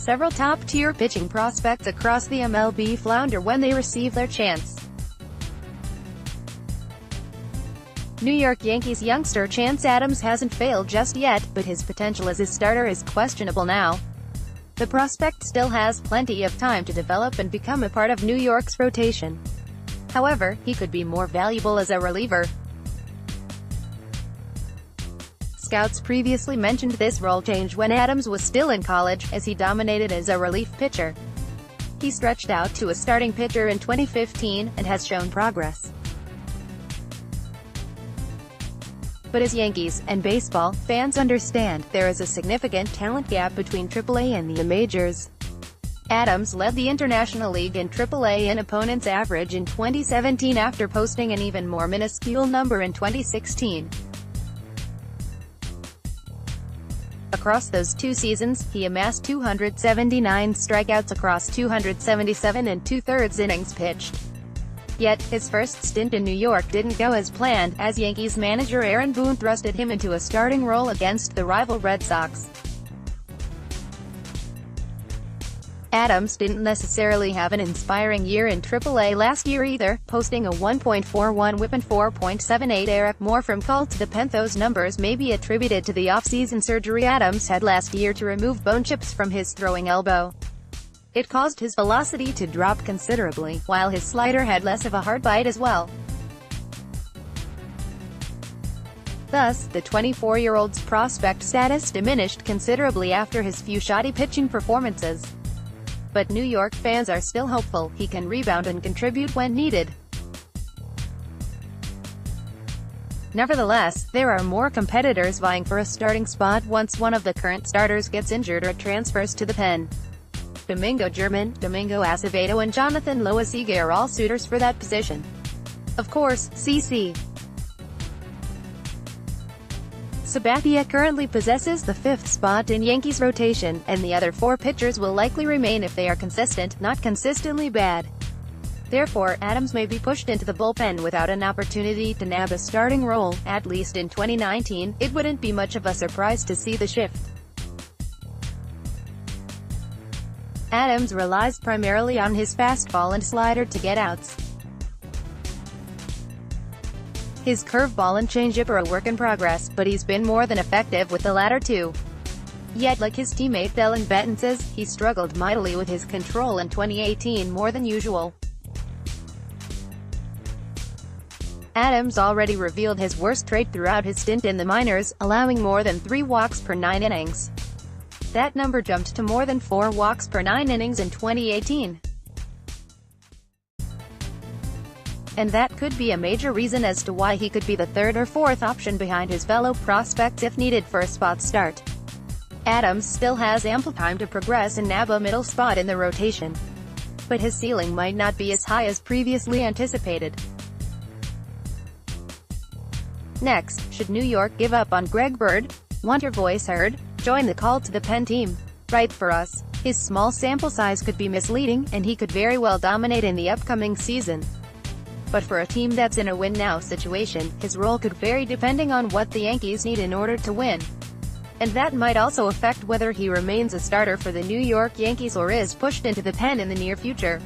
several top-tier pitching prospects across the MLB flounder when they receive their chance. New York Yankees youngster Chance Adams hasn't failed just yet, but his potential as a starter is questionable now. The prospect still has plenty of time to develop and become a part of New York's rotation. However, he could be more valuable as a reliever. Scouts previously mentioned this role change when Adams was still in college, as he dominated as a relief pitcher. He stretched out to a starting pitcher in 2015, and has shown progress. But as Yankees and baseball fans understand, there is a significant talent gap between AAA and the majors. Adams led the International League in AAA in opponents' average in 2017 after posting an even more minuscule number in 2016. Across those two seasons, he amassed 279 strikeouts across 277 and two-thirds innings pitched. Yet, his first stint in New York didn't go as planned, as Yankees manager Aaron Boone thrusted him into a starting role against the rival Red Sox. Adams didn't necessarily have an inspiring year in AAA last year either, posting a 1.41 WHIP and 4.78 ERA. More from Cult to the pen. Those numbers may be attributed to the off-season surgery Adams had last year to remove bone chips from his throwing elbow. It caused his velocity to drop considerably, while his slider had less of a hard bite as well. Thus, the 24-year-old's prospect status diminished considerably after his few shoddy pitching performances. But New York fans are still hopeful he can rebound and contribute when needed. Nevertheless, there are more competitors vying for a starting spot once one of the current starters gets injured or transfers to the pen. Domingo German, Domingo Acevedo and Jonathan Loaisiga are all suitors for that position. Of course, CC Sabathia currently possesses the fifth spot in Yankees rotation, and the other four pitchers will likely remain if they are consistent, not consistently bad. Therefore, Adams may be pushed into the bullpen without an opportunity to nab a starting role, at least in 2019. It wouldn't be much of a surprise to see the shift. Adams relies primarily on his fastball and slider to get outs. His curveball and changeup are a work in progress, but he's been more than effective with the latter too. Yet, like his teammate Dellin Betances, he struggled mightily with his control in 2018 more than usual. Adams already revealed his worst trait throughout his stint in the minors, allowing more than 3 walks per 9 innings. That number jumped to more than 4 walks per 9 innings in 2018. And that could be a major reason as to why he could be the third or fourth option behind his fellow prospects if needed for a spot start. Adams still has ample time to progress and nab a middle spot in the rotation. But his ceiling might not be as high as previously anticipated. Next, should New York give up on Greg Bird? Want your voice heard? Join the Call to the Pen team. Write for us. His small sample size could be misleading, and he could very well dominate in the upcoming season. But for a team that's in a win-now situation, his role could vary depending on what the Yankees need in order to win. And that might also affect whether he remains a starter for the New York Yankees or is pushed into the pen in the near future.